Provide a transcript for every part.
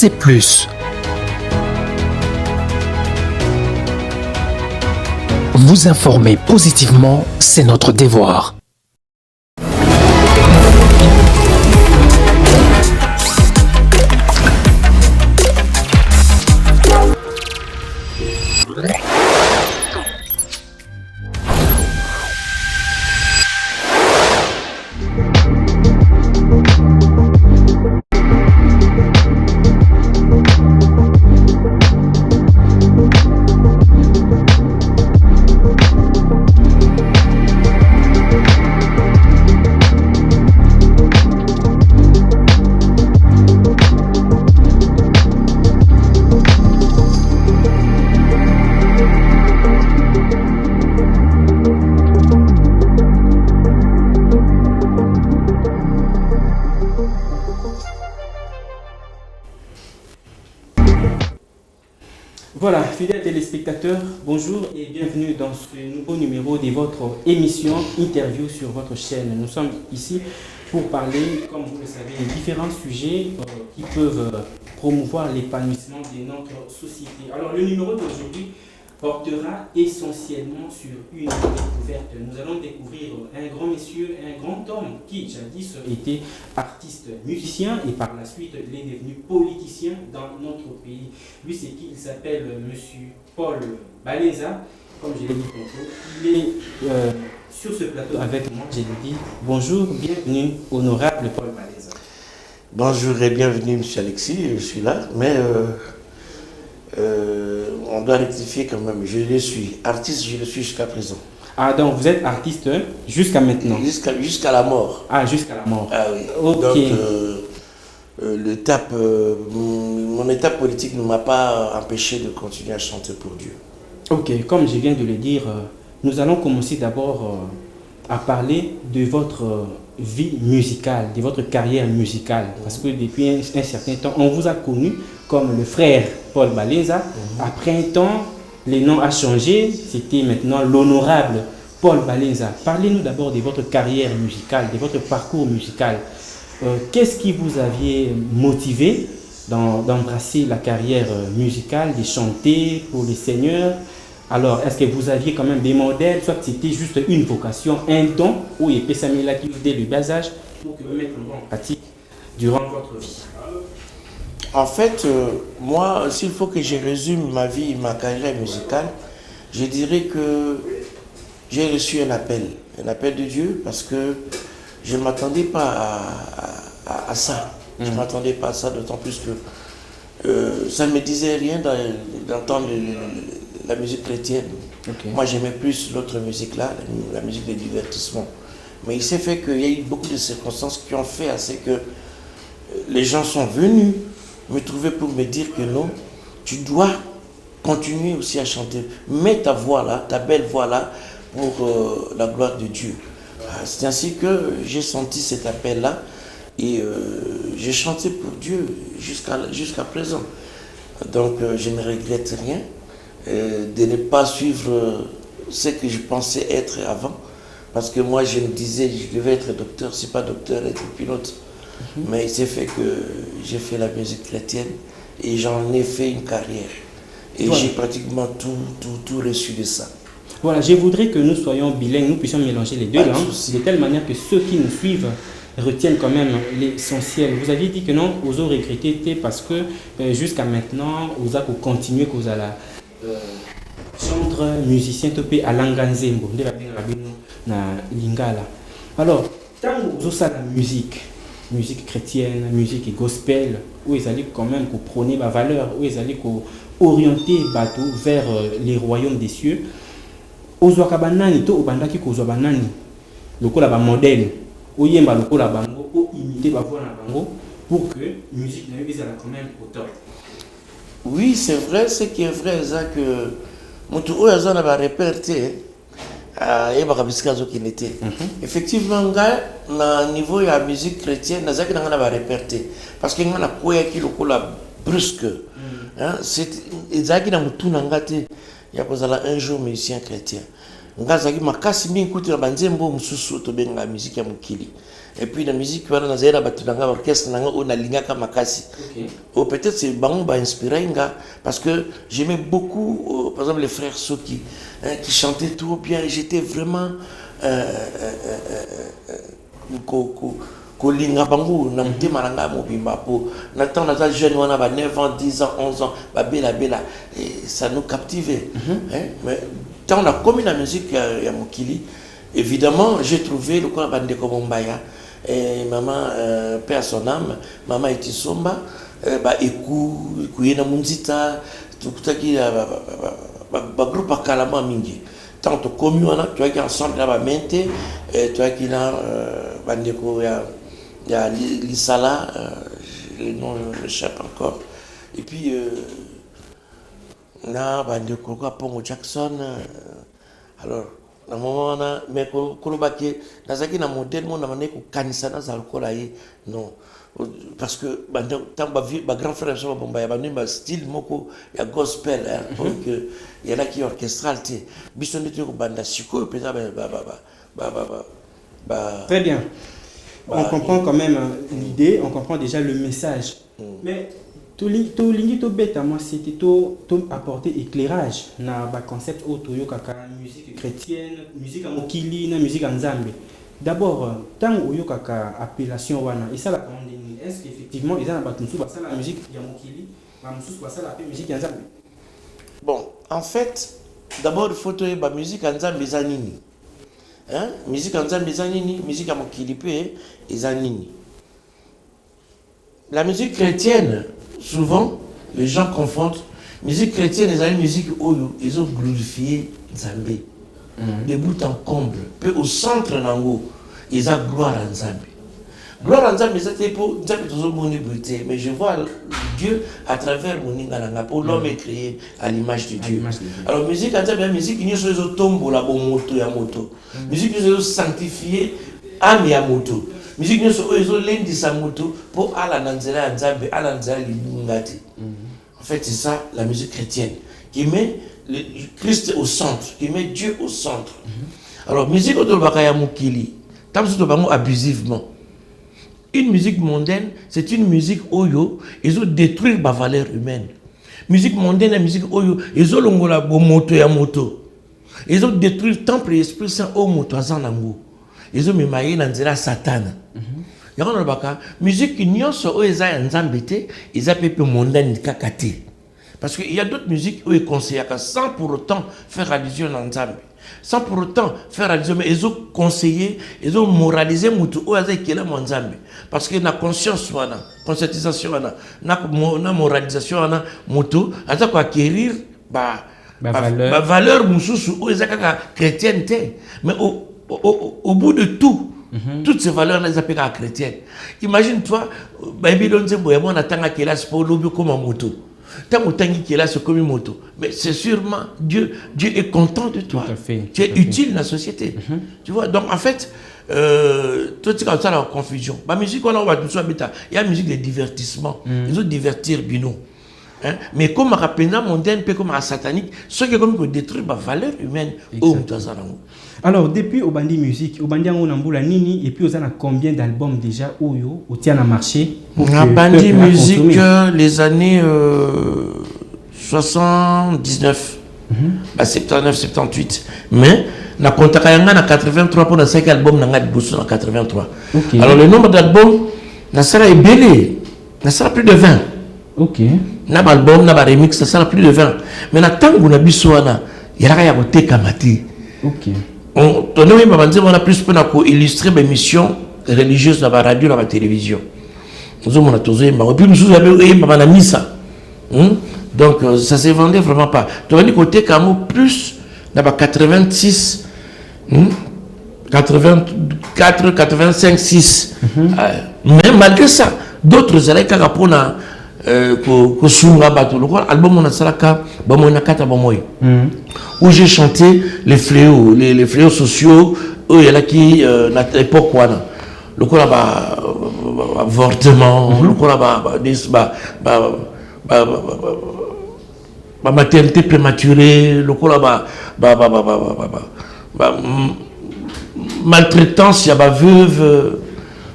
c'est plus. Vous informer positivement, c'est notre devoir. Voilà, fidèles téléspectateurs, bonjour et bienvenue dans ce nouveau numéro de votre émission Interview sur votre chaîne. Nous sommes ici pour parler, comme vous le savez, de différents sujets qui peuvent promouvoir l'épanouissement de notre société. Alors, le numéro d'aujourd'hui portera essentiellement sur une découverte. Nous allons découvrir un grand monsieur, un grand homme qui jadis était artiste musicien et par la suite il est devenu politicien dans notre pays. Lui c'est qui? Il s'appelle monsieur Paul Balenza, comme je l'ai dit tantôt. Il est sur ce plateau avec moi, je lui dis bonjour, bienvenue, honorable Paul Balenza. Bonjour et bienvenue monsieur Alexis, je suis là, mais on doit rectifier quand même, je le suis. Artiste, je le suis jusqu'à présent. Ah, donc vous êtes artiste jusqu'à maintenant? Jusqu'à la mort. Ah, jusqu'à la mort. Ah oui. Ok. Donc, mon étape politique ne m'a pas empêché de continuer à chanter pour Dieu. Ok, comme je viens de le dire, nous allons commencer d'abord à parler de votre vie musicale, de votre carrière musicale. Parce que depuis un certain temps, on vous a connu comme le frère Paul Balenza. Après un temps, le nom a changé. C'était maintenant l'honorable Paul Balenza. Parlez-nous d'abord de votre carrière musicale, de votre parcours musical. Qu'est-ce qui vous aviez motivé d'embrasser la carrière musicale, de chanter pour les seigneurs? Alors, est-ce que vous aviez quand même des modèles, soit c'était juste une vocation, un don, ou il peut s'améliorer dès le bas âge pour que vous mettez en pratique durant votre vie? En fait, moi, s'il faut que je résume ma vie, ma carrière musicale, je dirais que j'ai reçu un appel de Dieu, parce que je ne m'attendais pas à ça. Je ne m'attendais pas à ça, d'autant plus que ça ne me disait rien d'entendre la musique chrétienne. Okay. Moi, j'aimais plus l'autre musique là, la musique de divertissement. Mais il s'est fait qu'il y a eu beaucoup de circonstances qui ont fait assez que les gens sont venus me trouver pour me dire que non, tu dois continuer aussi à chanter. Mets ta voix là, ta belle voix là, pour la gloire de Dieu. C'est ainsi que j'ai senti cet appel là et j'ai chanté pour Dieu jusqu'à présent. Donc je ne regrette rien de ne pas suivre ce que je pensais être avant, parce que moi je me disais je devais être docteur, c'est pas docteur, être pilote. Mais il s'est fait que j'ai fait la musique chrétienne et j'en ai fait une carrière. Et voilà, j'ai pratiquement tout reçu de ça. Voilà, je voudrais que nous soyons bilingues, nous puissions mélanger les deux langues, de telle manière que ceux qui nous suivent retiennent quand même l'essentiel. Vous aviez dit que non, vous avez regretté parce que jusqu'à maintenant, vous avez continué, que vous allez chanteur, musicien, topé à Langanzembo, na Lingala. Alors, quand vous avez la musique chrétienne, musique gospel, où ils allaient quand même prôner ma valeur, où ils allaient orienter bateau vers les royaumes des cieux. Ozwaka banani to obandaki kozwa banani lokola ba modèle oyemba lokola bango o imiter ba voix na bango pour que musique na yo ezala quand même auteur. Oui, c'est vrai, ce qui est vrai c'est que mutu oyo azana ba réperté yeba bisika zo kinete. Effectivement nga na niveau ya musique chrétienne nazaki na ba réperté parce que nga na koya ki lokola brusque. Hein, c'est ezaki na mutu na ngate ya kozala un jour musicien chrétien. Ngazaki makasi mingi kuti na banzembo mususu to benga musique ya mukili. Et puis la musique, on a zéro batunanga orchestre, on a lingaka makasi. Ou peut-être c'est bon, bah inspiré parce que j'aimais beaucoup, par exemple les frères Soki, qui chantaient trop bien. J'étais vraiment kolinga bango na mutema nanga mobimba po na temps na jeune on a 9 ans 10 ans 11 ans ba bela et ça nous captivait. Mais quand on a commis la musique ya mokili, évidemment j'ai trouvé le quoi bande comme Mbaya et maman paix à son âme, maman Etisomba ba eku kuyena munzita tukutaki ba groupe akalama mingi. Tant que commis on a tu vois qui ensemble là ba mente tu vois qui là bande ko il y a l'Isala, le nom m'échappe encore. Et puis, là, il y a Pongo Jackson. Alors, à un moment, mais Kolobaki, dans un modèle, on a mené qu'au Kanisana, ça le non. Parce que, tant que grand frère, il y a un style, il y a gospel, il y en a qui orchestral. Bisson de Banda Siko, très bien. On comprend quand même l'idée, on comprend déjà le message. Mais tout bête, moi, c'était tout apporter éclairage dans le concept autour kaka musique chrétienne, musique en mokili, musique en Zambie. D'abord, tant que kaka appellation wana, et ça la pandémie, est-ce qu'effectivement ils ont la musique en mokili, la musique en Zambie? Bon, en fait, d'abord il faut trouver la musique en Zambie zanini. Musique en Zambie zanini, musique à mokili et zanini. La musique chrétienne, souvent, les gens confondent. Musique chrétienne et la musique oyo, ils ont glorifié Zambie. De bout en comble. Puis au centre nango, ils ont gloire en Zambie. Gloire en Zambie, c'était pour Zambie, mais je vois Dieu à travers mon ingalanga. Pour l'homme est créé à l'image de Dieu. Alors, musique en Zambie, musique, il y a des tombes la moto ya moto. Musique, il y a des sanctifiés âme ya moto. Musique, il y a des lendi sa moto pour ala nanzela en Zambie, ala nanzela libungati. En fait, c'est ça la musique chrétienne qui met le Christ au centre, qui met Dieu au centre. Alors, musique autobakaya mukili, tam soto bango abusivement. Une musique mondaine, c'est une musique oyo, ils ont détruit la valeur humaine. Musique mondaine, la musique oyo, ils ont longola bo moto ya moto. Ils ont détruit le temple et l'Esprit Saint au moto azanango. Ils ont mimaye nanzela Satan. Yako na baka, musique nyonso oyo eza nzambete, ils appellent mondaine kakate. Parce qu'il y a d'autres musiques où ils conseillent sans pour autant faire allusion à Nzambe. Sans pour autant faire allusion, mais ils ont conseillé, ils ont moralisé Moutou Nzambe. Parce que la conscience, la conscientisation, la moralisation, Moutou, ils ont acquérir la valeur chrétienne. Mais au bout de tout, toutes ces valeurs, les appellent chrétiennes. Imagine-toi, Babylone, on attend à quel âge pour l'objet comme un moto. Tant qui est là, c'est comme une moto. Mais c'est sûrement Dieu est content de toi. Tu es utile dans la société. Tu vois, donc en fait, tout ça la confusion. La musique, il y a la musique de divertissement. Ils ont divertir Bino. Mais comme un pénal mondaine, comme un satanique, ce qui est comme détruire la valeur humaine. Alors, depuis au Bandi Musique, au Bandi Angoula Nini, et puis aux a combien d'albums déjà au tient à marché? La Bandi Musique, les années 79, 79, 78. Mais, na kontakayanga na 83 pour 5 albums na 83. Alors, le nombre d'albums, na sera est belé. Na sera plus de 20. Ok. Na album, na remix, ça sera plus de 20. Mais na tango na biswana, yara ya kote kamati. Ok. On a plus pour illustrer mes missions religieuses dans la radio, dans la télévision. Nous avons la missa. Donc ça ne se vendait vraiment pas. Donc du côté plus dans 86, 84, 85, 6. Mais malgré ça, d'autres allaient pour où j'ai chanté les fléaux sociaux où il y a qui à l'époque le coup là-bas avortement le coup là-bas maternité prématurée le coup là-bas maltraitance il y a veuve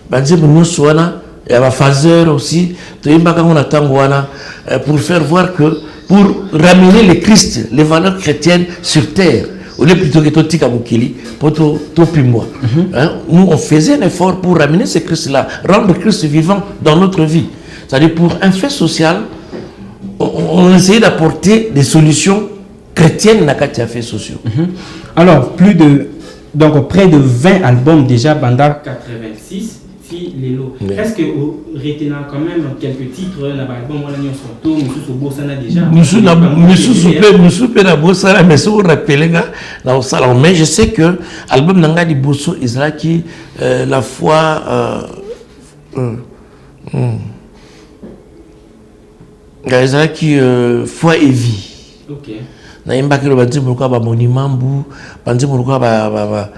banzembo nyonso wana ya ba phaseur aussi toyembaka ngona tango wana pour faire voir que pour ramener le Christ, les valeurs chrétiennes sur terre. Au lieu plutôt que Totika Mukili, pour Topimwa. Nous, on faisait un effort pour ramener ce Christ-là, rendre Christ vivant dans notre vie. C'est-à-dire, pour un fait social, on essayait d'apporter des solutions chrétiennes dans les faits sociaux. Alors, donc près de 20 albums déjà pendant 86. Lelo. Oui. Est-ce que vous retenez quand même quelques titres dans l'album Wallanion Soto, Monsieur Bosana déjà? Monsieur Soupé na Bosana, mais si vous rappelez dans le salon, mais je sais que l'album Nanga di Bosso Israël qui la foi Israël qui foi et vie. Ok. Na imba que le bandi pourquoi ba monument bu, bandi pourquoi ba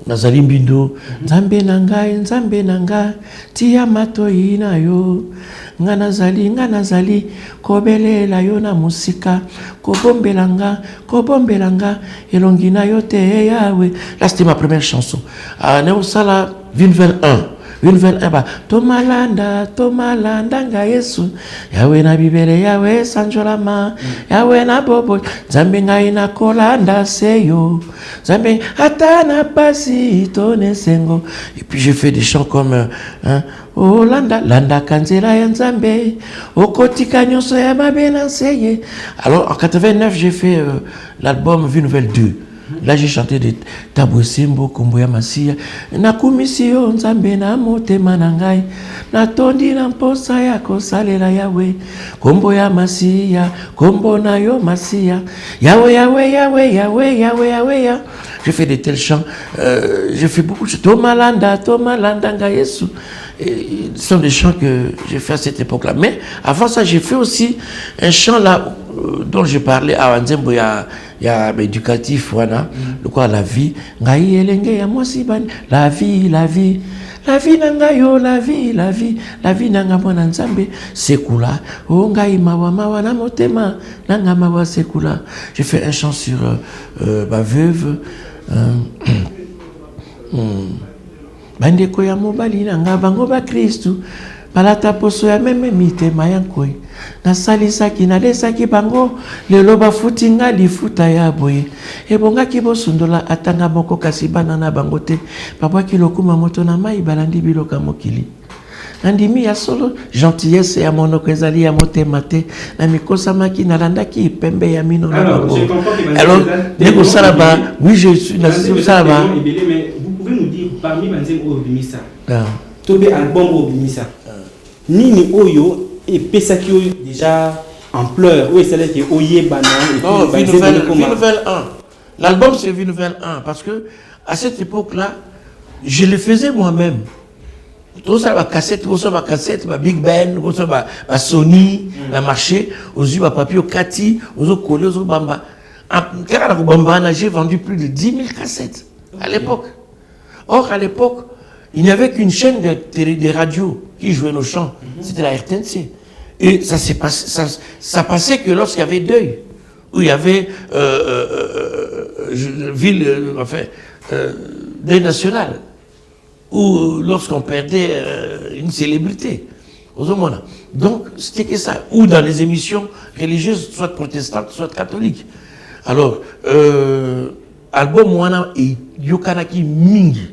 nazali mbindo nzambe nanga tia matoi na yo nga nazali kobelela yo na musika kobombelanga elongi na yo te yawe. Là c'était ma première chanson. Ne sala Vinvel 1 ba tomalanda nga Yesu yawe na bibere yawe sanjolama yawe na bobo nzambe ngai na kolanda seyo nzambe atana pasi tone sengo. Et puis j'ai fait des chants comme oh landa kanzela ya nzambe okotika nyonso ya mabena seye. Alors en 89 j'ai fait l'album Vie Nouvelle 2. Là, j'ai chanté de Tabwesimbo, Komboya Masia. Na kumisio nzambe na motema na ngai. Na tondi na mposa ya kosalela yawe. Komboya Masia, kombo na yo Masia. Yawe. J'ai fait de tels chants. J'ai fait beaucoup de chants. Tomalanda nga Yesu. Ce sont des chants que j'ai fait à cette époque-là. Mais avant ça, j'ai fait aussi un chant là dont je parlais à Wanzembo, il y a éducatif, voilà, le quoi, la vie. La vie nanga yo, la vie nanga mwana nzambe, sekula. O ngai mawa na motema, nanga mawa sekula. J'ai fait un chant sur ma veuve. Bandeko ya mobali nanga bango ba Kristu. Balata poso ya meme mitema yankoi. Nasalisaki nalesaki bango lelo bafutinga lifuta ya boye. Ebongaki bosundola atanga moko kasi bana na bango te. Babwaki lokuma moto na mai balandi biloka mokili. Nandimi ya solo gentillesse ya monoko ezali ya motema te. Na mikosamaki nalandaki pembe ya mino na bango. Alors, nego salaba, oui je suis na salaba. Mais vous pouvez nous dire parmi Banzembo Obimisa. Tobe album Obimisa. Nini Oyo et Pesaki déjà en pleurs. Oui, c'est là que Oye Bana. Non, Vie Nouvelle 1. L'album c'est Vie Nouvelle 1 parce que à cette époque-là, je le faisais moi-même. Tout ça, ma cassette, ma Big Ben, tout ça, ma Sony, ma marché, aux yeux, ma papier, au Kati, aux yeux collés, aux yeux Bamba. En Bamba, j'ai vendu plus de 10 000 cassettes à l'époque. Or, à l'époque, il n'y avait qu'une chaîne de radio qui jouait nos chants. C'était la RTNC. Et ça passait que lorsqu'il y avait deuil, où il y avait deuil national, ou lorsqu'on perdait une célébrité. Donc, c'était que ça. Ou dans les émissions religieuses, soit protestantes, soit catholiques. Alors, album Wana et Yokanaki Mingi,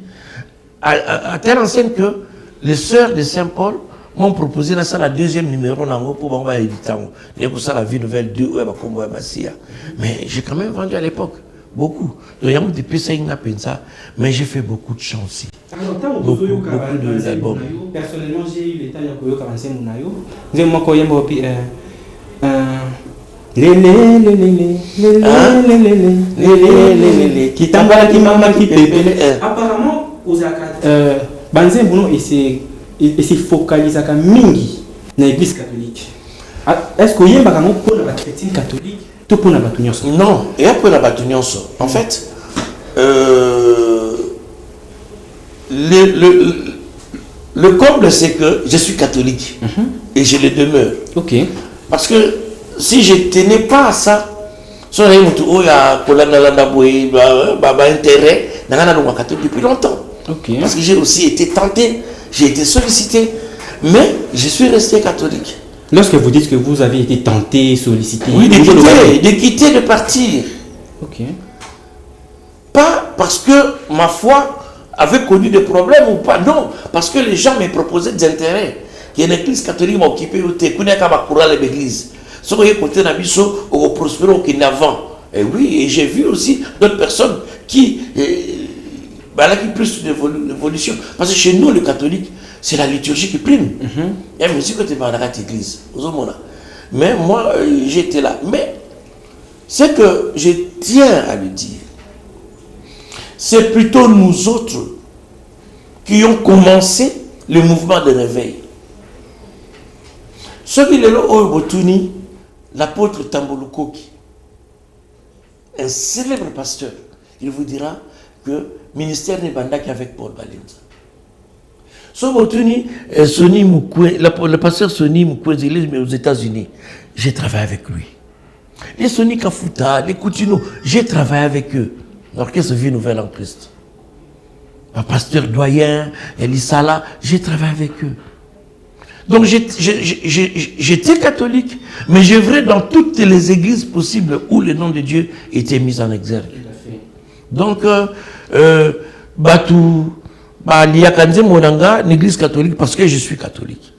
à telle enseigne que les sœurs de Saint-Paul m'ont proposé dans ça la deuxième numéro pour m'envoyer du temps. Et pour ça, la Vie Nouvelle 2, mais j'ai quand même vendu à l'époque beaucoup. Donc, il y a des PC mais j'ai fait beaucoup de chants aussi. Beaucoup d'albums. Personnellement, j'ai eu le temps de commencer mon ayo. Vous avez moi quand apparemment Banzembo et se focalise à mingi dans l'église catholique. Est-ce que vous avez pour la chrétienne catholique tout pour la batunyonso? Non, et après la batunyonso. En fait, le comble c'est que je suis catholique et je le demeure. Ok. Parce que si je ne tenais pas à ça, si on a intérêt, catholique depuis longtemps. Ok. Parce que j'ai aussi été tenté, j'ai été sollicité, mais je suis resté catholique. Lorsque vous dites que vous avez été tenté, sollicité... Oui, de quitter, de partir. Ok. Pas parce que ma foi avait connu des problèmes ou pas, non. Parce que les gens me proposaient des intérêts. Il y a une église catholique qui m'a occupé, qui n'a qu'à m'accourir l'église. Ce que j'ai côté Nabiso, au prospérer au Kénavant. Et oui, et j'ai vu aussi d'autres personnes qui plus d'évolution. Parce que chez nous, les catholiques, c'est la liturgie qui prime. Il y a une musique que tu vas dans l'église. Mais moi, j'étais là. Mais ce que je tiens à le dire, c'est plutôt nous autres qui ont commencé le mouvement de réveil. Ce qui est là, l'apôtre Tambolukoki, un célèbre pasteur, il vous dira que le ministère n'est pas qu'avec Paul Balenza. Le pasteur Sonny Moukwezi, il est aux États-Unis. J'ai travaillé avec lui. Les Sonny Kafuta, les Koutino, j'ai travaillé avec eux. L'orchestre Vie Nouvelle en Christ. Le pasteur doyen, Elisala, j'ai travaillé avec eux. Donc j'étais catholique, mais j'œuvrais dans toutes les églises possibles où le nom de Dieu était mis en exergue. Donc, Liakanze Monanga, une église catholique, parce que je suis catholique.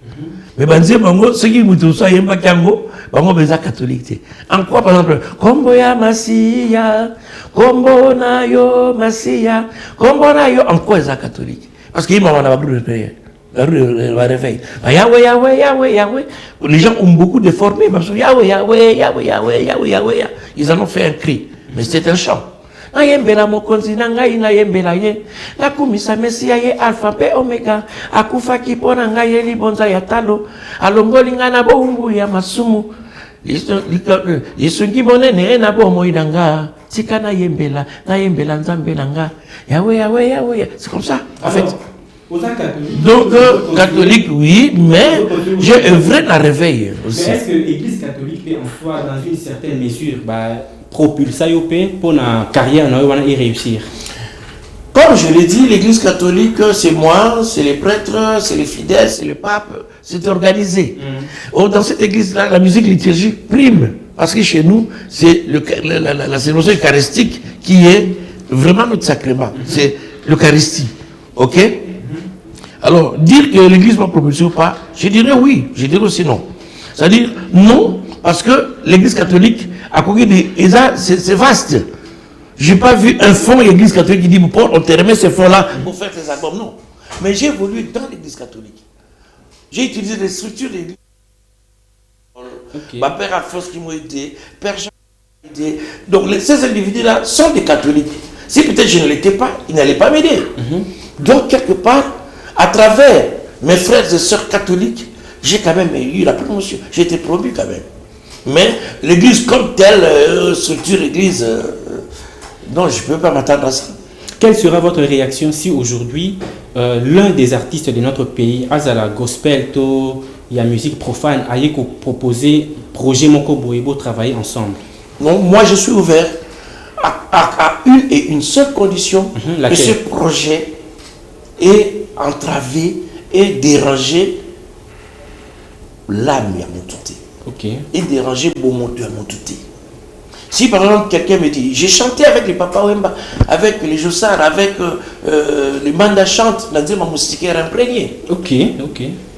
Mais Banze Bango, ceux qui me ça, il n'y a pas Kango, Bango Beza catholique. En quoi, par exemple, Kombo ya Masia, Kombo na yo Masia, Kombo na yo, en quoi ils sont catholiques? Parce qu'il y a un peu de prière. Le réveil. Yahweh, Yahweh, Yahweh, Yahweh. Les gens ont beaucoup déformé. Yahweh, Yahweh, Yahweh, Yahweh, Yahweh, Yahweh. Ils en ont fait un cri. Mais c'était un chant. Nayembela mokonzi nangai nayembela ye. Nakumisa Mesia ye alpha pe omega. Akufa kipona ngai ye libonza ya talo. Alongoli ngana boumbu ya masumu. Lisungi bonene na bomo idanga. Tika nayembela nzambe nanga. Yahweh, Yahweh, Yahweh. C'est comme ça, en fait. Donc, catholique, oui, mais j'ai œuvré dans le réveil aussi. Mais est-ce que l'Église catholique peut en soi, dans une certaine mesure, propulser pour la carrière et réussir? Comme je l'ai dit, l'Église catholique, c'est moi, c'est les prêtres, c'est les fidèles, c'est le pape, c'est organisé. Dans cette église-là, la musique liturgique prime. Parce que chez nous, c'est la célébration eucharistique qui est vraiment notre sacrement. C'est l'Eucharistie. Ok? Alors, dire que l'église va propulser ou pas, je dirais oui, je dirais aussi non. C'est-à-dire non, parce que l'église catholique a connu c'est vaste. Je n'ai pas vu un fonds l'église catholique qui dit, Paul, on te remet ce fonds-là pour faire tes albums. Non. Mais j'ai évolué dans l'église catholique. J'ai utilisé des structures de l'église. Ma père Alphonse qui m'a aidé, Père Jean qui m'a aidé. Donc ces individus-là sont des catholiques. Si peut-être je ne l'étais pas, ils n'allaient pas m'aider. Donc quelque part, à travers mes frères et sœurs catholiques, j'ai quand même eu la promotion. J'ai été promu quand même. Mais l'église comme telle, structure église, non, je ne peux pas m'attendre à ça. Quelle sera votre réaction si aujourd'hui, l'un des artistes de notre pays, Azala Gospel, il y a musique profane, a proposé projet Moko Boebo travailler ensemble? Non, moi je suis ouvert à une seule condition, que ce projet est entravé et déranger l'âme à mon touté. Et déranger mon moteur à mon touté. Si par exemple quelqu'un me dit, j'ai chanté avec les Papa Wemba, avec les Jossar, avec les Manda chante, dans ma moustiquaire imprégné. Ok.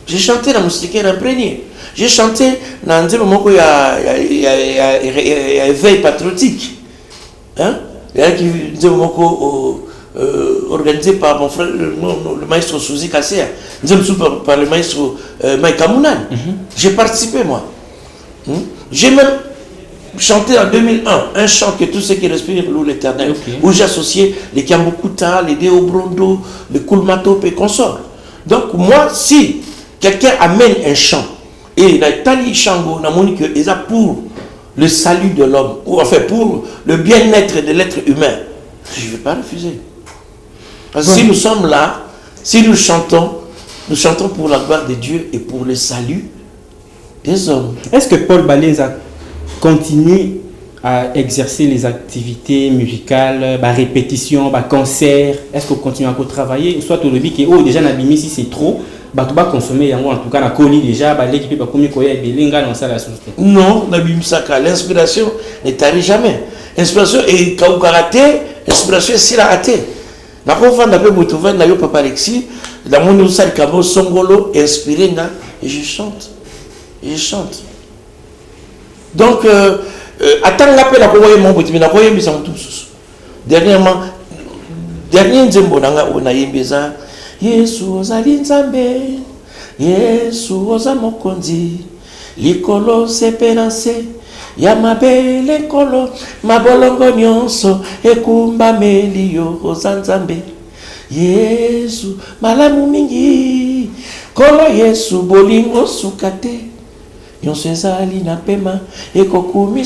J'ai chanté dans la moustiquaire imprégné. J'ai chanté dans un moment où il y a éveil patriotique. Hein? Il y a qui disait organisé par mon frère, le maestro Souzi Kassia, par le maestro Maïka Mounan. J'ai participé, moi. J'ai même chanté en 2001 un chant que tous ceux qui respirent loue l'éternel, où j'ai associé les Kiambukuta, les Deo Brondo, les Kulmatop et consorts. Donc, moi, si quelqu'un amène un chant, et la Tali Shango, n'a monique, et ça pour le salut de l'homme, ou enfin pour le bien-être de l'être humain, je ne vais pas refuser. Parce que si nous sommes là, si nous chantons pour la gloire de Dieu et pour le salut des hommes. Est-ce que Paul Balenza continue à exercer les activités musicales, répétition, concert? Est-ce que vous continuez à travailler? Soit au lobby qui est déjà n'abîme si c'est trop, tu vas consommer en tout cas la colis déjà, l'équipe va comme quoi il y a dans la société. Non, n'abîme ça. L'inspiration ne tarit jamais. L'inspiration est quand vous ratez, l'inspiration est si la raté. La première fois que je suis venu Papa Alexis, dans mon salle Cabo Songolo, inspiré, et je chante. Et je chante. Donc, attends l'appel à Koye mon petit, mais à Koye Bissam tous. Dernièrement, dernier Nzembo Nanga Onaye Beza, Yesu Ozali Nzambe, Yesu Oza Mokonzi, Likolo Sepenance, Yamabele Kolo, Mabolongo Nyonso, Ekumba Melio Oza Nzambe, Yesu Malamu Mingi, Kolo Yesu Bolingo Sukate. Merci beaucoup.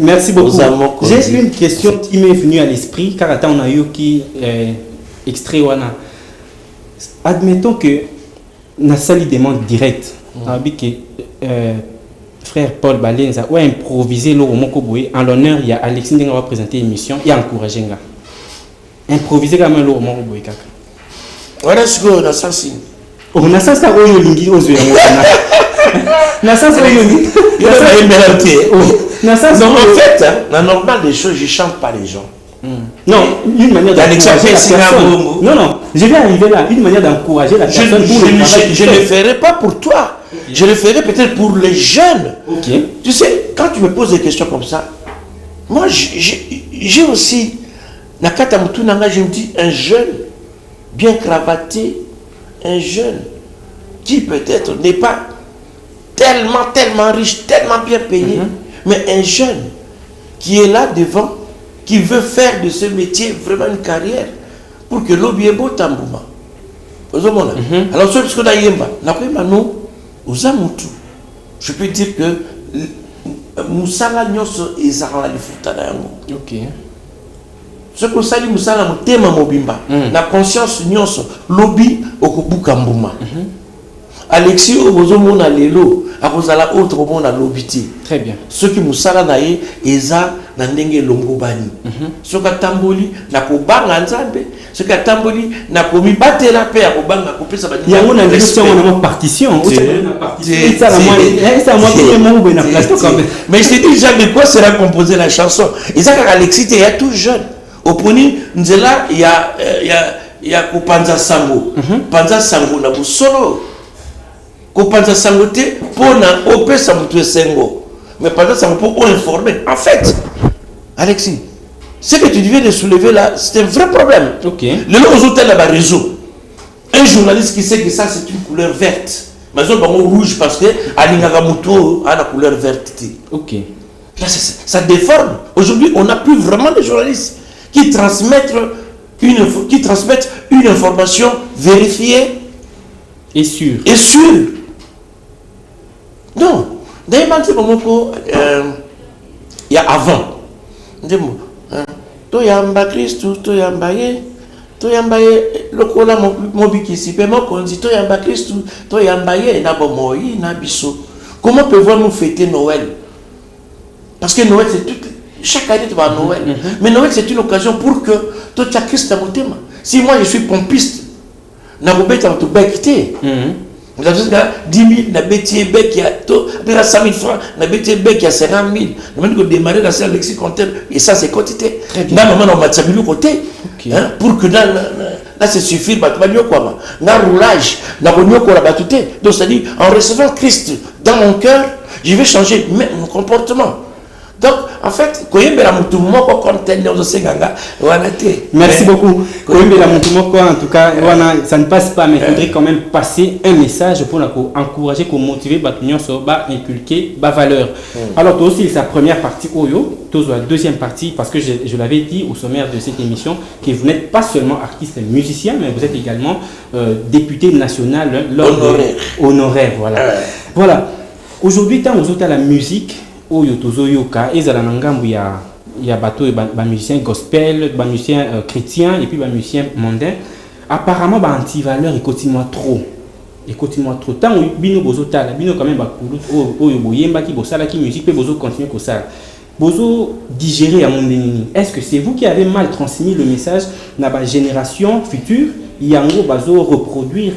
Merci beaucoup. J'ai une question qui m'est venue à l'esprit car attends on a eu qui extrait wana. Admettons que na sali demande directe. Frère Paul Balenza ou improviser le moko boye en l'honneur il y a Alexis Ndenga va présenter l'émission et encourager nga. Improviser quand même le moko boye kaka. Voilà ce qu'on a senti. On a senti oyo lingi ozo ya mwana. Na senti oyo lingi. En fait, la normale des choses, je chante pas les gens. Non, une manière d'encourager la personne. Non, je vais arriver là, une manière d'encourager la personne. Je ne le ferai pas pour toi. Je le ferai peut-être pour les jeunes. Ok. Tu sais, quand tu me poses des questions comme ça, moi j'ai aussi, je me dis, un jeune bien cravaté, un jeune qui peut-être n'est pas tellement riche, tellement bien payé, mais un jeune qui est là devant, qui veut faire de ce métier vraiment une carrière pour que l'eau bien beau tambouma. Alors, ce que nous, je peux dire que Moussala Nyoso et Zara le Futana. Ok. Ce que ça dit Moussala Mutema Mobimba, la conscience Nyoso, lobby au Kubukambuma. Alexis Obozomona Lelo, Akozala autre monde à l'obiti. Très bien. Ce qui Moussala Naye, Eza Nandenge Longobani. Ce que Tamboli, Nakobanga Nzambe, ce que Tamboli, Nakomi Batela Père, Obanga, Kopé Sabani. Il y a une partition. Mais je te dis déjà de quoi sera composée la chanson. Et ça, Alexis était tout jeune. Au Poni, Nzela, il y a Kopanza Sango. Panza Sango, na solo. Kopanza Sango te, Pona, Opé Samoutou Sengo. Mais Panza Sango pour informer. En fait, Alexis, ce que tu viens de soulever là, c'est un vrai problème. Ok. Le lot aux hôtels là-bas réseau. Un journaliste qui sait que ça c'est une couleur verte. Mais ils ont rouge parce que Alingagamuto a la couleur verte. Ok. Là, ça déforme. Aujourd'hui, on n'a plus vraiment de journalistes qui transmettent une information vérifiée et sûre. Et sûre. Non. D'ailleurs, il y a avant. Toyamba Christou, Toyambaye, Lokola Mobikisi, Pemo Konzi, Toyamba Christou, Toyambaye, Nabomoyi, Nabiso. Comment pouvons-nous fêter Noël? Parce que Noël, c'est tout. Chaque année, tu vas à Noël. Mais Noël, c'est une occasion pour que toi, tu as Christ à mon thème. Si moi, je suis pompiste, Nabobet à tout bec. Vous avez 10 000, Nabetier bec, il y a 100 000 francs, Nabetier bec, il y a 50 000. Nous avons démarré dans cette Alexis Compteur, et ça, c'est quantité. Là, maman, on m'a dit le côté. Pour que là, c'est suffit, dans roulage, dans le donc, c'est-à-dire, en recevant Christ dans mon cœur, je vais changer mon comportement. Donc, en fait, merci beaucoup. En tout cas, ça ne passe pas, mais il faudrait quand même passer un message pour encourager, pour motiver, pour inculquer ma valeur. Alors, toi aussi, sa première partie, la deuxième partie, parce que je l'avais dit au sommaire de cette émission, que vous n'êtes pas seulement artiste musicien, mais vous êtes également député national honoraire. Voilà. Voilà. Aujourd'hui, tant vous êtes à la musique, oyo tozoyoka ezala na ngambu ya bato ba musicien gospel, ba musicien chrétien et puis ba musicien mondain, apparemment ba anti-valeur et continue trop. écoutez-moi trop tant bino bozo tala bino quand même ba kulu o boyemba ki bosala ki musique pe bozo continuer ko ça bozo digérer à mon déni. Est-ce que c'est vous qui avez mal transmis le message na ba génération future yango bazo reproduire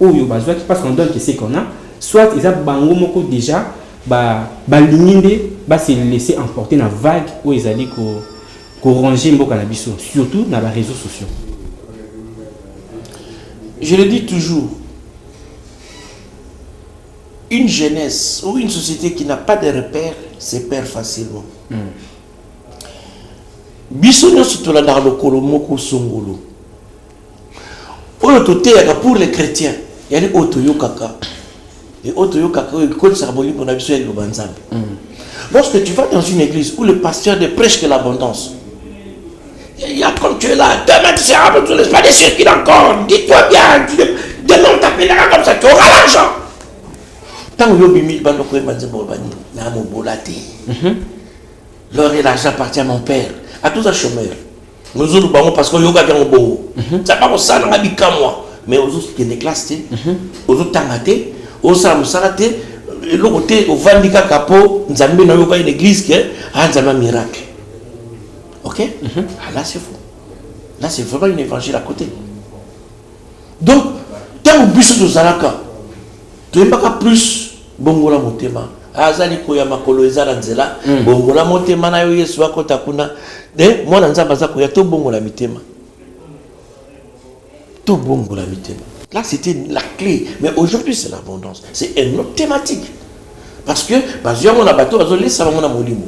oyo bazo qui parce qu'on donne que c'est qu'on a soit ils a bango moko déjà ba ligninde ba se laisser emporter na vague où ils allaient ko ranger mboka na biso surtout na ba réseaux sociaux. Je le dis toujours, une jeunesse ou une société qui n'a pas de repères se perd facilement. Biso nyo surtout la dans le kolomoko songolo. Pour les chrétiens, il y a les otoyo kaka. Les otoyo kaka, ils symbolique pour la biso et le banzambe. Lorsque tu vas dans une église où le pasteur ne prêche que l'abondance, il y a comme tu es là, demain tu seras tu ne laisses pas des circuits encore, dis-toi bien, demain ta pénara comme ça, tu auras l'argent. Tant que vous avez bando ko emanze bolbani, na mo bolati. L'or et l'argent appartient à mon père, à tous les chômeurs. Nous autres bango parce que yoga bien bon. Ça pas ça dans habika moi, mais aux autres qui déclassent, aux autres tangaté, aux autres salate, le côté au vandika capo, nzambe na yoga une église que nzambe miracle. Ok? Ah, là c'est faux. Là c'est vraiment une évangile à côté. Donc, tant que biso zalaka, tu n'es pas plus bongola motema. Azali koya makolo ezala nzela, bongola motema na yo Yesu akota kuna. De mwana nzamba za koya to bongola mitema. To bongola mitema. Là c'était la clé, mais aujourd'hui c'est l'abondance. C'est une autre thématique. Parce que bazio mon abato bazoli ça mon amolimo.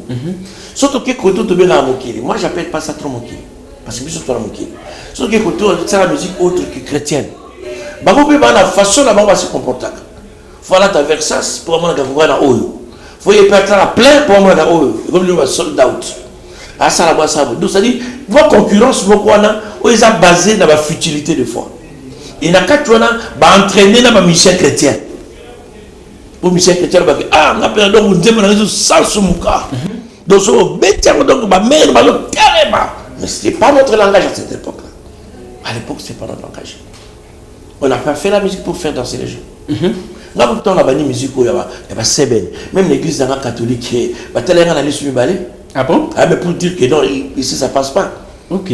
Surtout que koto to bena mokili. Moi j'appelle pas ça trop mokili parce que biso to la mokili. Surtout que koto c'est la musique autre que chrétienne. Bako pe ba la façon là ba se comporter. Voilà ta versas pour moi na na oyo. Faut y perdre la plein pour moi na oyo. Comme le sold out. Ah ça la bois ça. Donc ça dit votre concurrence mokwana o ils a basé dans la futilité de foi. Et na katwana ba entraîner na ba mission chrétien. Pour mission chrétien ba ah on appelle donc on dit na sans sumuka. Donc so betia donc ba mère ba lo carrément. Mais c'était pas notre langage à cette époque-là. À l'époque c'était pas notre langage. On n'a pas fait la musique pour faire danser les gens. Là, pourtant, on a banni la musique, il y a Seben. Même l'église catholique, il y a tellement de sur le balai. Ah bon? Ah, mais pour dire que non, ici, ça ne passe pas. Ok.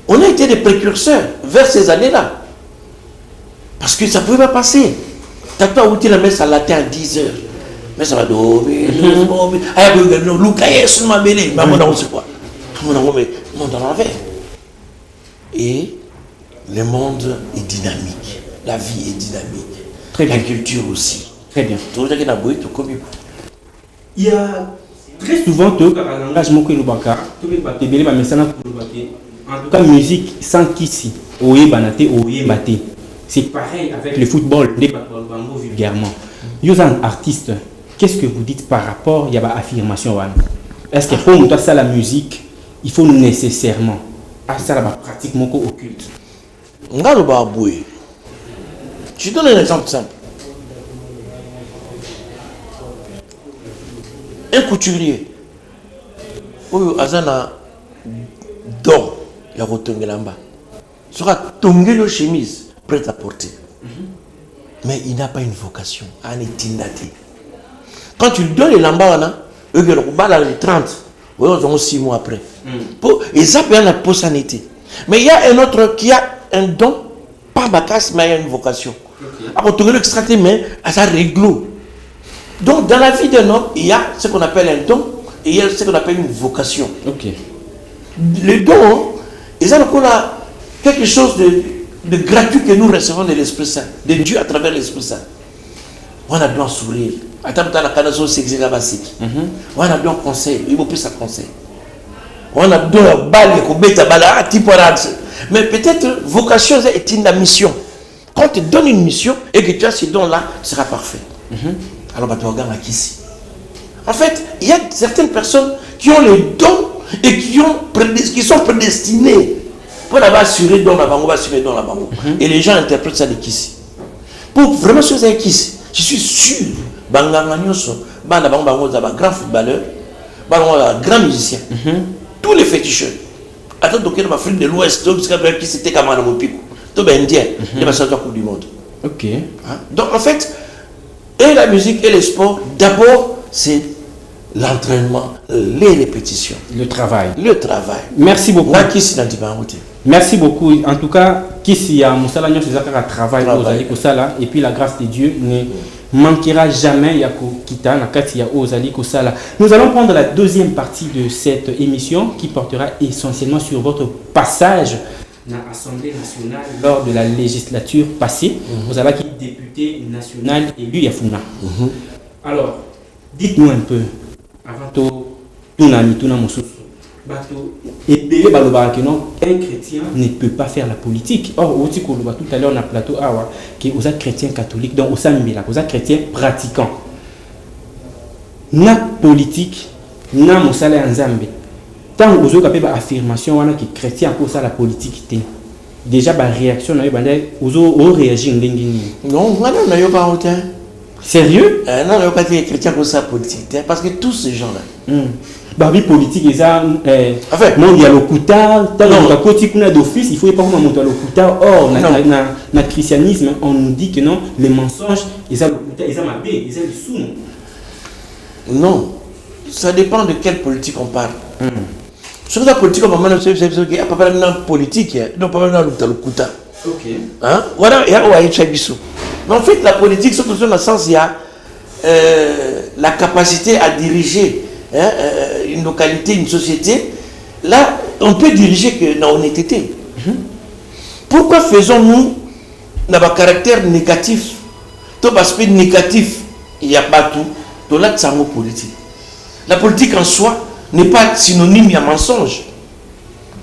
On a été des précurseurs vers ces années-là. Parce que ça ne pouvait pas passer. Tu as pas outé la messe à latin à 10 heures. Mais ça va dormir. Ah, Luca, c'est ma belle. Mais on a quoi? On a l'envers. Et le monde est dynamique. La vie est dynamique. Très bien. La culture aussi. Très bien. Il y a très souvent tout le langage moko lobaka, tout le baté belé ba mesana pour lobaké. En tout cas musique sans kisi, oye banate oye baté. C'est pareil avec le football, les bango vulgairement. Vous un artiste, qu'est-ce que vous dites par rapport il y a ba affirmation wana? Est-ce que pour moi ça la musique, il faut nécessairement à ça la pratique moko occulte? Ngalo ba boye. Je donne un exemple simple. Un couturier, où Azana don, la rotongelamba, sera tombé le chemise prête à porter. Mais il n'a pas une vocation à n'étindati. Quand tu lui donnes les lambas, eux qui ont les 30, ils ont 6 mois après. Ils appellent la possibilité. Mais il y a un autre qui a un don, pas bacasse, mais il y a une vocation. Alors, tu l'extrater, mais à sa réglo. Donc, dans la vie d'un homme, il y a ce qu'on appelle un don et il y a ce qu'on appelle une vocation. Ok. Les dons, ils ont quelque chose de gratuit que nous recevons de l'Esprit Saint, de Dieu à travers l'Esprit Saint. On a besoin de sourire. On a besoin de conseil. Il faut plus ça conseil. On a besoin de balle, mais peut-être vocation est une mission. Quand tu donnes une mission et que tu as ce don-là, ce sera parfait. Alors, tu regardes à qui ici. En fait, il y a certaines personnes qui ont les dons et qui sont prédestinés pour avoir assuré don la bango, assurer don la bango. Et les gens interprètent ça de qui ici. Pour vraiment se faire qui ici, je suis sûr, Banganga Nyoso, Banda Bango Bango, grand footballeur, grand musicien, tous les féticheurs. Attends, donc il y a l'Afrique de l'Ouest, qui c'était comme un pico. Tout bien indien, il va sortir la Coupe du Monde. Ok. Hein? Donc en fait, et la musique et le sport, d'abord, c'est l'entraînement, les répétitions, Le travail. le travail. Merci beaucoup. Là, qui s'y identifie? Merci beaucoup. En tout cas, qui y a Moussala Nyon, c'est un travail aux Sala, et puis la grâce de Dieu ne manquera jamais Yako Kita Nakati ya Ozali Kosala. Nous allons prendre la deuxième partie de cette émission qui portera essentiellement sur votre passage dans l'Assemblée nationale lors de la législature passée. Vous avez qui député national élu Yafuna. Alors, dites-nous un peu, avant tout, un chrétien ne peut pas faire la politique. Or, tout à l'heure, on a plateau qui est aux chrétiens catholiques, donc aux chrétiens pratiquants. Na politique, na mosala en Zambie. Tant que vous avez affirmation que chrétien pour ça la politique déjà la réaction vous réagir non, moi non, je pas autant. Sérieux? Non, je pas dire chrétien pour ça politique parce que tous ces gens-là. Babi politique et ça enfin mon dialoguta tant que côté kuna d'office il faut pas comment monter l'okuta. Or na christianisme on nous dit que non les mensonges ils ont l'okuta ils ont ma bé ils ont le sous. Non, ça dépend de quelle politique on parle. Sur la politique, on va c'est pas parler de politique, non pas parler de l'okuta. OK. Hein? Voilà, il y a mais en fait la politique surtout dans le sens il y a la capacité à diriger une localité, une société. Là, on peut diriger que dans l'honnêteté. Pourquoi faisons-nous un caractère négatif? Tout aspect négatif, il n'y a pas tout. Tout là, c'est un mot politique. La politique en soi n'est pas synonyme de mensonge.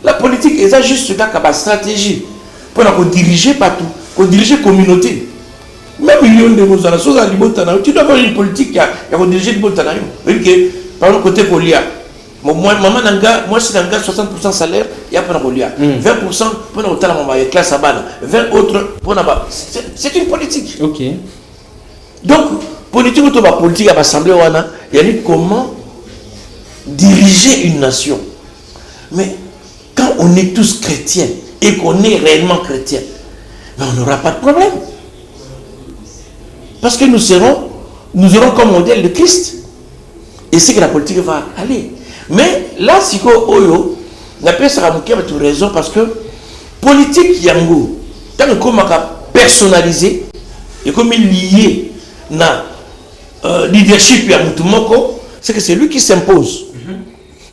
La politique est juste une stratégie pour diriger partout, pour diriger la communauté. Même millions de gens, tu dois avoir une politique qui a dirigé le Botana. Par exemple, côté Kolia, moi, si j'ai 60% salaire, il y a pas de Kolia. 20% pour la classe à bas, 20 autres pour la bas. C'est une politique. OK. Donc, politique, à l'Assemblée, il y a dit comment diriger une nation. Mais quand on est tous chrétiens et qu'on est réellement chrétiens, on n'aura pas de problème. Parce que nous aurons comme modèle le Christ. Et c'est que la politique va aller. Mais là, si Oyo, n'a pas raison parce que politique yango, tant que comme personnalisé et comme lié na leadership ya Mutumoko, c'est que c'est lui qui s'impose.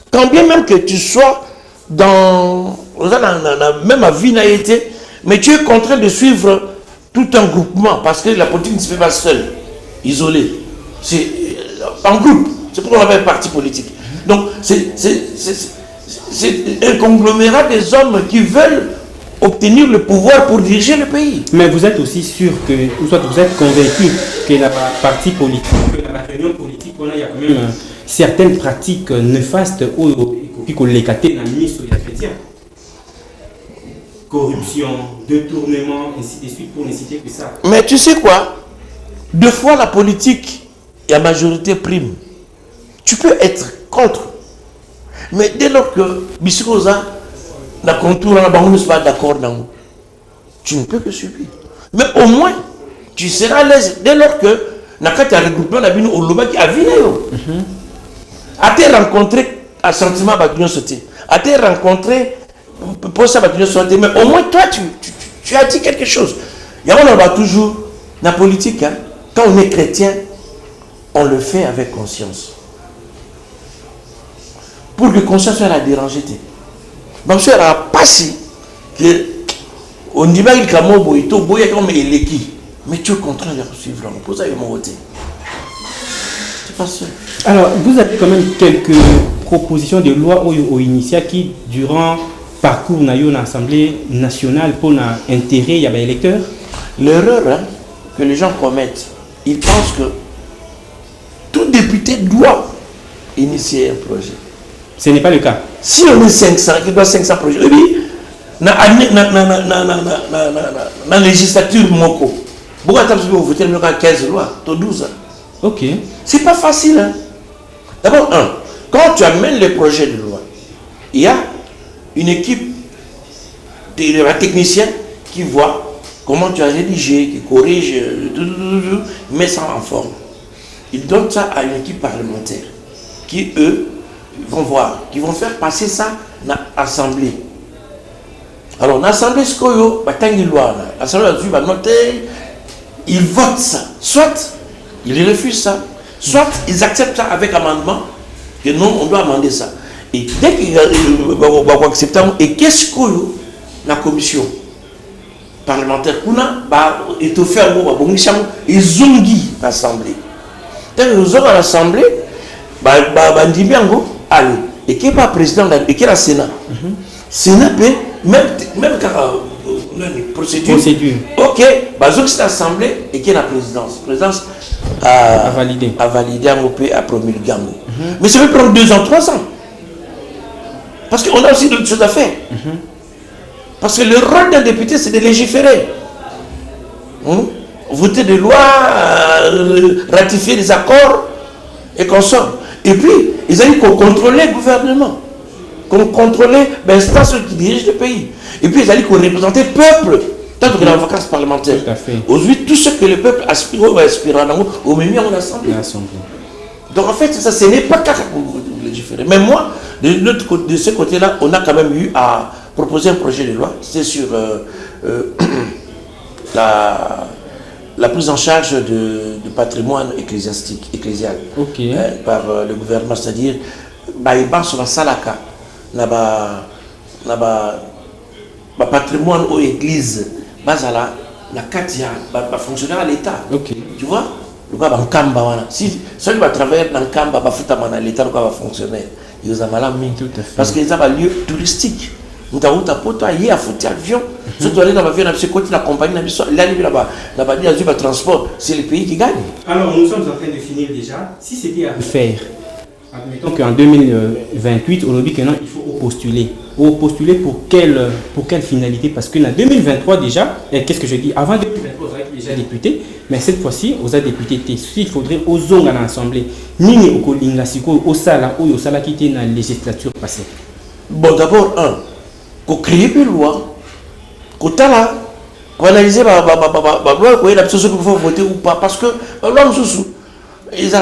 Quand bien même que tu sois dans la même vie n'a été, mais tu es contraint de suivre tout un groupement parce que la politique ne se fait pas seule, isolée. C'est en groupe. C'est pourquoi on avait un parti politique. Donc, c'est un conglomérat des hommes qui veulent obtenir le pouvoir pour diriger le pays. Mais vous êtes aussi sûr que, soit vous êtes convaincu que la partie politique, que la réunion politique, il y a quand même certaines pratiques néfastes qu'on les caté dans le ministre des chrétiens. Corruption, détournement, ainsi de suite, pour ne citer que ça. Mais tu sais quoi? Deux fois la politique, il y a majorité prime. Tu peux être contre. Mais dès lors que Bissikoza, la contour, on ne pas d'accord, tu ne peux que subir. Mais au moins, tu seras à l'aise dès lors que Nakati a regroupé la bino au Loba qui a vu. A été rencontré à sentiment Bagnon sauté. A été rencontré pour ça Bagnon sauté. Mais au moins, toi, tu as dit quelque chose. Il y a toujours la politique. Hein, quand on est chrétien, on le fait avec conscience. Pour que conscience soit la dérangée. Donc, ça n'a pas si que on dit pas qu'il y a un boyto, comme il est qui. Mais tu es contraint de suivre. On pose à mon côté. C'est pas sûr. Alors, vous avez quand même quelques propositions de loi au Initia qui, durant parcours dans l'Assemblée nationale, pour intérêt, il y a des électeurs. L'erreur que les gens commettent, ils pensent que tout député doit initier un projet. Ce n'est pas le cas. Si on est 500, il doit 500 projets. Et puis, dans la législature Moko, beaucoup de temps, vous votez 15 lois, 12 ans. Ok. C'est pas facile. Hein? D'abord, quand tu amènes les projets de loi, il y a une équipe de techniciens qui voit comment tu as rédigé, qui corrige, met ça en forme. Il donne ça à une équipe parlementaire qui, eux, vont voir, qui vont faire passer ça dans l'Assemblée. Alors, dans l'Assemblée, ils votent ça. Soit ils refusent ça, soit ils acceptent ça avec amendement, que non, on doit amender ça. Et dès qu'ils vont accepter, et qu'est-ce que la commission parlementaire est offert ils ont dit l'Assemblée. Ils ont à l'Assemblée, allez, et qui n'est pas président, et qui est le Sénat. Sénat peut, même quand procédure. Ok, c'est l'Assemblée et qui est la présidence. La présidence a validé, a promulgué. Mais ça peut prendre 2 ans, 3 ans. Parce qu'on a aussi d'autres choses à faire. Parce que le rôle d'un député, c'est de légiférer. Voter des lois, ratifier des accords et consorts. Et puis, ils ont dit qu'on contrôlait le gouvernement, qu'on contrôlait l'instance qui dirige le pays. Et puis, ils ont dit qu'on représentait le peuple, tant que dans la vacance parlementaire. Aujourd'hui, tout ce que le peuple aspire au même en assemblée. Donc, en fait, ça, ce n'est pas qu'à légiférer. Mais moi, de ce côté-là, on a quand même eu à proposer un projet de loi. C'est sur la prise en charge de patrimoine ecclésial par le gouvernement, c'est-à-dire sur la salaka, patrimoine aux églises, la katia, fonctionnaire à l'État. Tu vois? Si celui qui travaille dans le Kamba, l'État va fonctionner. Parce qu'ils ont un lieu touristique. Nous avons un avion. Si tu aller dans l'avion, c'est côté la compagnie, là-bas, transport, c'est le pays qui gagne. Alors, nous sommes en train de finir déjà. Si c'était à faire, admettons qu'en 2028, on dit que non, il faut postuler. Postuler pour quelle finalité? Parce qu'en 2023 déjà, qu'est-ce que je dis? Avant 2023, vous avez déjà député, mais cette fois-ci, vous avez député. Il faudrait aux zones à l'Assemblée. Ni au Kolinga, au Sala, ou au Sala qui était dans la législature passée. Bon, d'abord, qu'on crée une loi, qu'on analyser la loi, qu'on ait la chose qu'il faut voter ou pas. Parce que l'homme sous ils ont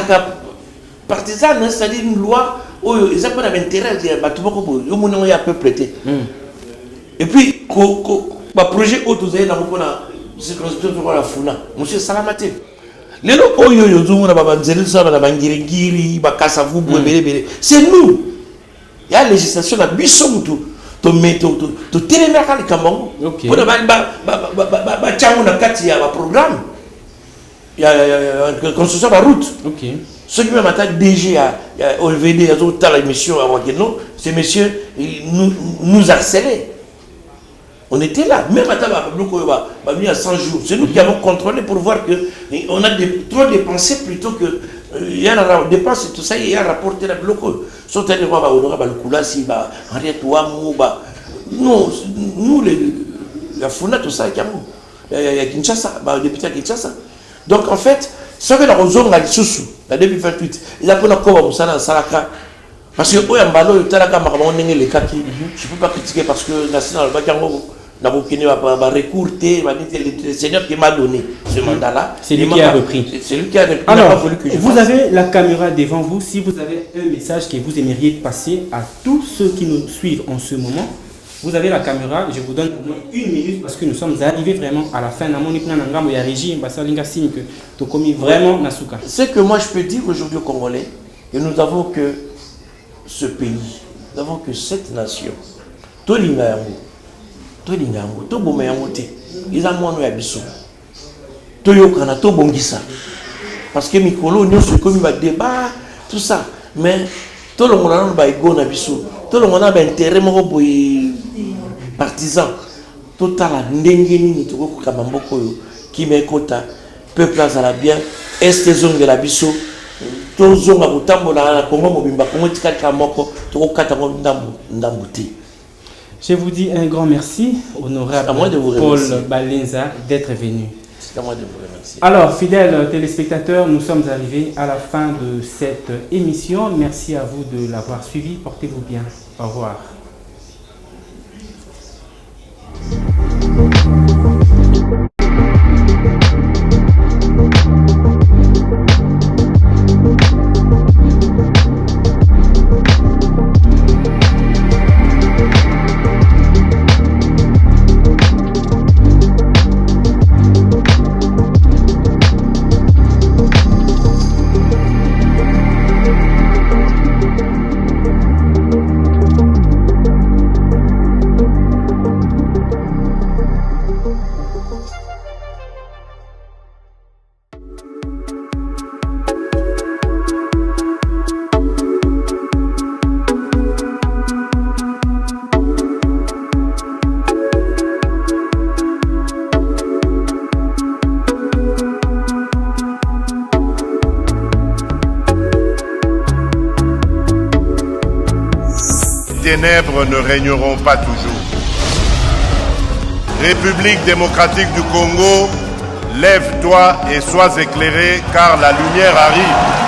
partisan, c'est-à-dire une loi où ils n'ont pas d'intérêt, il y a peu prêté. Et puis, le projet autre, vous avez dans la circonscription de la Funa, monsieur Salamate. Les lots, c'est nous. Il y a la législation, la buisson, tout télémétrie à l'Icamongo. Pour le programme, il y a une construction de la route. Ceux qui même attaquent DG à OVD, à l'émission à Wageno, ces messieurs nous harcelaient. On était là, même à il y a 100 jours. C'est nous qui avons contrôlé pour voir qu'on a trop dépensé plutôt que. Il y a la dépense et tout ça, il y a rapporté la bloc. Sauf que nous, la FUNA, tout ça, il y a Kinshasa, le député à Kinshasa. Donc en fait, ce que la raison a dit, la 2028, il a pris la cour à Salaka. Parce que, je ne peux pas critiquer parce que National Bakango. Le Seigneur qui m'a donné ce mandat-là. C'est lui qui a repris. C'est lui qui a repris. Alors, vous avez la caméra devant vous. Si vous avez un message que vous aimeriez passer à tous ceux qui nous suivent en ce moment, vous avez la caméra. Je vous donne 1 minute parce que nous sommes arrivés vraiment à la fin. Ce que moi je peux dire aujourd'hui aux Congolais, que nous avons que ce pays, nous avons que cette nation. Ils ont parce que Mikolo, nous sommes comme un débat, tout ça. Mais tout le monde a un intérêt partisan. Tout à la ndengeni, qui me kota, peuple à bien, est zone de la bisso, tout zone à Boutambola, Congo Mobimba, Congo Tikaka Moko, tout Katamo Ndambuti. Je vous dis un grand merci, honorable Paul Balenza, d'être venu. C'est à moi de vous remercier. Alors, fidèles téléspectateurs, nous sommes arrivés à la fin de cette émission. Merci à vous de l'avoir suivi. Portez-vous bien. Au revoir. ténèbres ne régneront pas toujours. République démocratique du Congo, lève-toi et sois éclairé, car la lumière arrive.